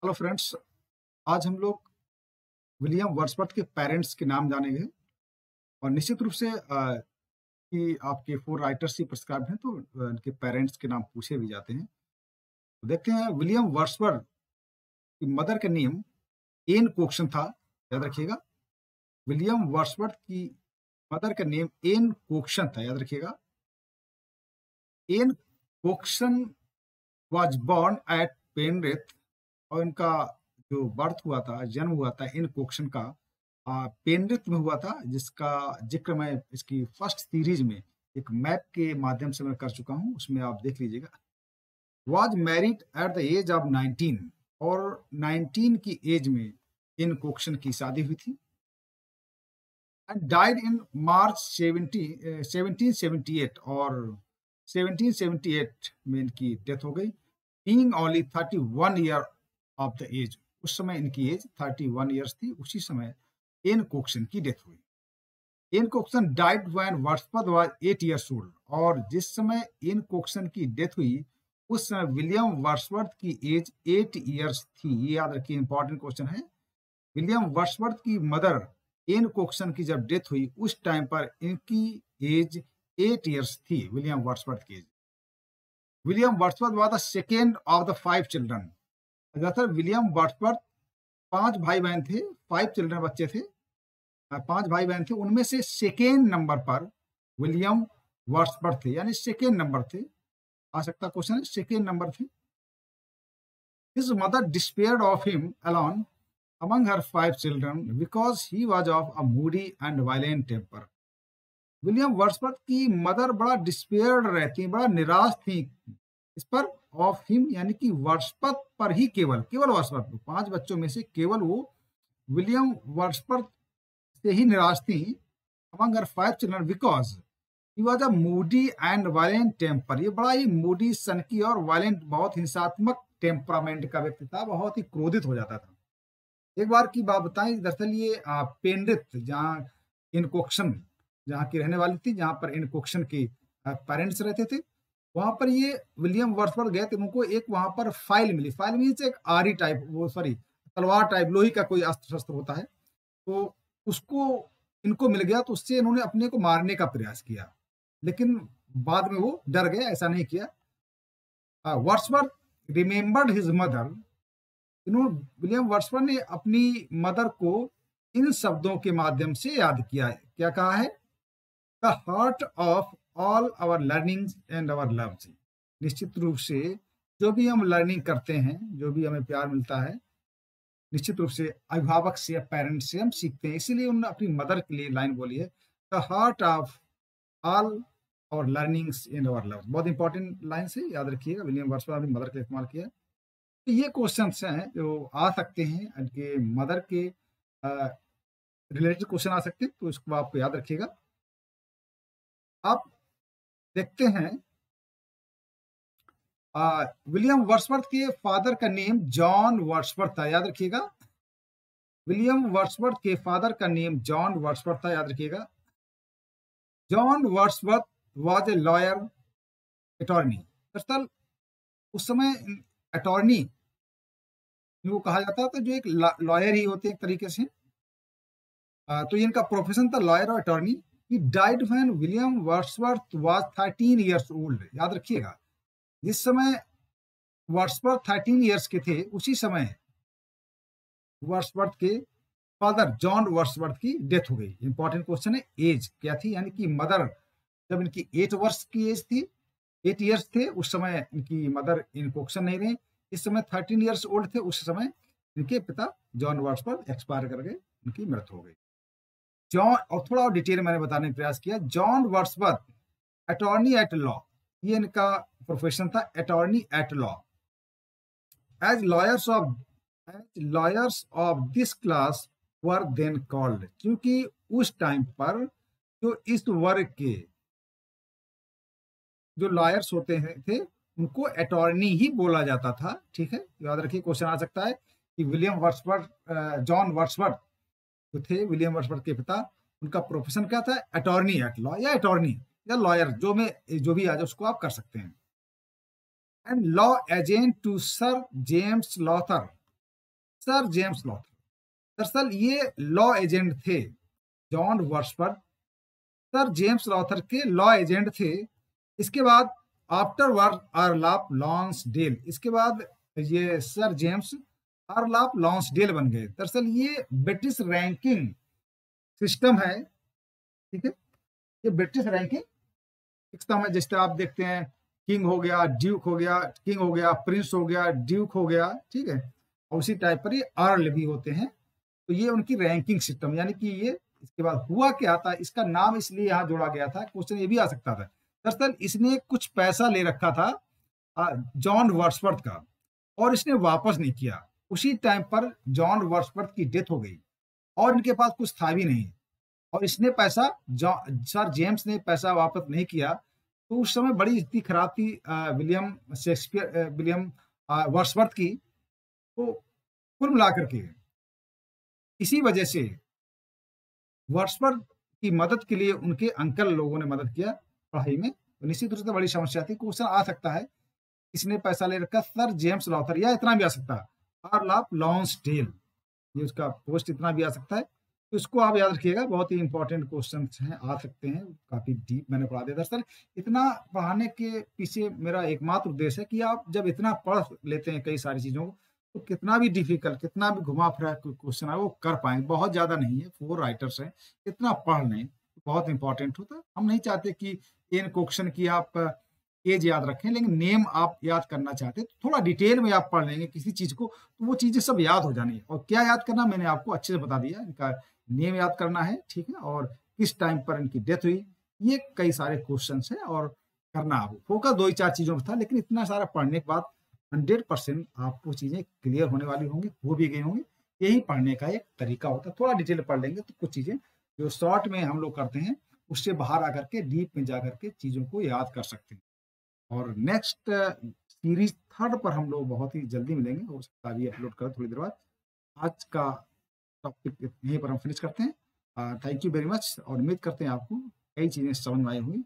Hello friends. आज हम लोग विलियम वर्ड्सवर्थ के पेरेंट्स के नाम जानेंगे और निश्चित रूप से कि आपके 4 राइटर्स ही प्रिस्क्राइब हैं तो इनके पेरेंट्स के नाम पूछे भी जाते हैं। तो देखते हैं विलियम वर्ड्सवर्थ की मदर का नेम एन कोक्सन था, याद रखिएगा। विलियम वर्ड्सवर्थ की मदर का नेम एन कोक्सन था, याद रखिएगा। Ann Cookson was born at Penrith और इनका जो बर्थ हुआ था, जन्म हुआ था इन कोक्सन का पेनरिथ में हुआ था, जिसका जिक्र मैं इसकी फर्स्ट सीरीज में एक मैप के माध्यम से मैं कर चुका हूं, उसमें आप देख लीजिएगा। Was married at the age of 19 और 19 की एज में इन कोक्सन की शादी हुई थी एंड डाइड इन मार्च 1778 और 1778 में इनकी डेथ हो गई, being only 31 year of the age. उस समय इनकी एज 31 ईयर्स थी। उसी समय एन कोक्सन की डेथ हुई। Ann Cookson died when Wordsworth was 8 years old और जिस समय एन कोक्सन की डेथ हुई उस समय विलियम वर्ड्सवर्थ की एज 8 ईयर्स थी। ये याद रखिए, इंपॉर्टेंट क्वेश्चन है। विलियम वर्ड्सवर्थ की मदर एन कोक्सन की जब डेथ हुई उस टाइम पर इनकी एज 8 ईयर्स थी, विलियम वर्ड्सवर्थ की age. William Wordsworth was the second of the 5 children. दरअसल विलियम वर्ड्सवर्थ 5 भाई बहन थे, 5 चिल्ड्रन बच्चे थे, 5 भाई बहन थे। उनमें से सेकेंड नंबर पर विलियम वर्ड्सवर्थ थे, यानी सेकेंड नंबर थे। आ सकता क्वेश्चन है, सेकेंड नंबर थे। His mother despaired of him alone among her 5 children because he was of a moody and violent temper. William Wordsworth की मदर बड़ा डिस्पेयर्ड रहती, बड़ा निराश थी इस पर, ऑफ हिम यानी कि वर्ड्सवर्थ पर ही, केवल वर्ड्सवर्थ। 5 बच्चों में से केवल वो विलियम वर्ड्सवर्थ से ही निराश थी। among her 5 children because he was a moody and violent temper। ये बड़ा ही मूडी, सनकी और वायलेंट, बहुत हिंसात्मक टेम्परामेंट का व्यक्ति था, बहुत ही क्रोधित हो जाता था। एक बार की बात बताएं, दरअसल ये पेनरिथ, जहाँ इनकोक्सन जहाँ की रहने वाली थी, जहाँ पर इनकोक्सन के पेरेंट्स रहते थे, वहां पर ये विलियम वर्ड्सवर्थ गए थे। उनको एक वहां पर फाइल मिली। फाइल मीन्स एक आरी टाइप, वो सॉरी तलवार टाइप, लोही का कोई अस्त्र शस्त्र होता है, तो उसको इनको मिल गया। तो उससे इन्होंने अपने को मारने का प्रयास किया, लेकिन बाद में वो डर गए, ऐसा नहीं किया। Wordsworth remembered his mother. इन्होंने, विलियम वर्ड्सवर्थ ने अपनी मदर को इन शब्दों के माध्यम से याद किया है। क्या कहा है? The heart of all our learning and our loves. निश्चित रूप से जो भी हम लर्निंग करते हैं, जो भी हमें प्यार मिलता है, निश्चित रूप से अभिभावक से या पेरेंट्स से हम सीखते हैं। इसीलिए उन्होंने अपनी मदर के लिए लाइन बोली है, द हार्ट ऑफ ऑल और लर्निंग्स इन आवर लव। बहुत इंपॉर्टेंट लाइन से याद रखिएगा, विलियम वर्ड्सवर्थ अपनी मदर के लिए इस्तेमाल किया। तो ये क्वेश्चंस हैं जो आ सकते हैं, इनके मदर के रिलेटेड क्वेश्चन आ सकते हैं, तो इसको आप याद रखिएगा। आप देखते हैं विलियम वर्ड्सवर्थ के फादर का नेम जॉन वर्ड्सवर्थ था, याद रखिएगा। विलियम वर्ड्सवर्थ के फादर का नेम जॉन वर्ड्सवर्थ था, याद रखिएगा। John Wordsworth was a lawyer, attorney. दरअसल उस समय अटॉर्नी इनको कहा जाता था, जो एक लॉयर ही होते हैं एक तरीके से। तो इनका प्रोफेशन था लॉयर और attorney. He died when William Wordsworth was 13 years old, याद रखिएगा। जिस समय वर्ड्सवर्थ 13 इयर्स के थे, उसी समय वर्ड्सवर्थ के फादर जॉन वर्ड्सवर्थ की डेथ हो गई। इंपॉर्टेंट क्वेश्चन है, एज क्या थी, यानी कि मदर जब इनकी 8 वर्ष की एज थी, 8 इयर्स थे, उस समय इनकी मदर इनकोक्सन नहीं रहे। इस समय 13 इयर्स ओल्ड थे, उस समय इनके पिता जॉन वर्ड्सवर्थ एक्सपायर कर गए, उनकी मृत्यु हो गई। जॉन, और थोड़ा और डिटेल मैंने बताने का प्रयास किया। John Wordsworth attorney at law, ये इनका प्रोफेशन था, attorney at law. As lawyers of this class were then called, क्योंकि उस टाइम पर जो इस वर्ग के जो लॉयर्स होते हैं थे, उनको अटॉर्नी ही बोला जाता था। ठीक है, याद रखिए, क्वेश्चन आ सकता है कि विलियम वर्ड्सवर्थ, जॉन वर्ड्सवर्थ जो थे विलियम वर्ड्सवर्थ के पिता, उनका प्रोफेशन क्या था? अटॉर्नी एट लॉ या अटॉर्नी या लॉयर, जो भी आ जाए उसको आप कर सकते हैं। And law agent to sir James Lowther, sir James Lowther. दरअसल ये लॉ एजेंट थे, John Wordsworth sir James Lowther के लॉ एजेंट थे। इसके बाद आफ्टर वर्ड आर्लाप लॉन्सडेल, इसके बाद ये सर जेम्स आर्लाप लॉन्सडेल बन गए। दरअसल ये ब्रिटिश रैंकिंग सिस्टम है, ठीक है, ये ब्रिटिश रैंकिंग सिस्टम है। जैसे आप देखते हैं किंग हो गया, ड्यूक हो गया, किंग हो गया, प्रिंस हो गया, ड्यूक हो गया, ठीक है, और उसी टाइप पर ये अर्ल भी होते हैं। तो ये उनकी रैंकिंग सिस्टम, यानी कि ये इसके बाद हुआ क्या था, इसका नाम इसलिए यहाँ जोड़ा गया था, क्वेश्चन ये भी आ सकता था। दरअसल इसने कुछ पैसा ले रखा था जॉन वर्ड्सवर्थ का, और इसने वापस नहीं किया। उसी टाइम पर जॉन वर्ड्सवर्थ की डेथ हो गई और इनके पास कुछ था भी नहीं, और इसने पैसा सर जेम्स ने पैसा वापस नहीं किया। तो उस समय बड़ी स्थिति खराब थी विलियम वर्ड्सवर्थ की। तो कुल मिलाकर के इसी वजह से वर्ड्सवर्थ की मदद के लिए उनके अंकल लोगों ने मदद किया पढ़ाई में। तो निश्चित रूप से बड़ी समस्या थी। क्वेश्चन आ सकता है किसने पैसा ले रखा, सर जेम्स लॉथर, या इतना भी आ सकता है आर्लाप लॉन्सडेल, ये उसका पोस्ट इतना भी आ सकता है। तो इसको आप याद रखिएगा, बहुत ही इंपॉर्टेंट क्वेश्चन हैं, आ सकते हैं, काफी डीप मैंने पढ़ा दिया। दरअसल इतना पढ़ाने के पीछे मेरा एकमात्र उद्देश्य है कि आप जब इतना पढ़ लेते हैं कई सारी चीजों को, तो कितना भी डिफिकल्ट, कितना भी घुमा फिरा क्वेश्चन है वो कर पाएंगे। बहुत ज्यादा नहीं है, 4 राइटर्स हैं, इतना पढ़ लें, बहुत इंपॉर्टेंट होता है। हम नहीं चाहते कि इन क्वेश्चन की आप एज याद रखें, लेकिन नेम आप याद करना चाहते हैं तो थोड़ा डिटेल में आप पढ़ लेंगे किसी चीज को, तो वो चीजें सब याद हो जानी है। और क्या याद करना मैंने आपको अच्छे से बता दिया, इनका नेम याद करना है, ठीक है, और किस टाइम पर इनकी डेथ हुई, ये कई सारे क्वेश्चन है। और करना आप फोकस 2 ही 4 चीजों में था, लेकिन इतना सारा पढ़ने के बाद 100% आपको चीजें क्लियर होने वाली होंगी, हो भी गई होंगी। यही पढ़ने का एक तरीका होता है, थोड़ा डिटेल पढ़ लेंगे तो कुछ चीजें जो शॉर्ट में हम लोग करते हैं उससे बाहर आकर के डीप में जाकर के चीजों को याद कर सकते हैं। और नेक्स्ट सीरीज 3rd पर हम लोग बहुत ही जल्दी मिलेंगे, हो सकता है अभी अपलोड करें थोड़ी देर बाद। आज का टॉपिक यहीं पर हम फिनिश करते हैं। थैंक यू वेरी मच, और उम्मीद करते हैं आपको कई चीजें समझ में आई होंगी।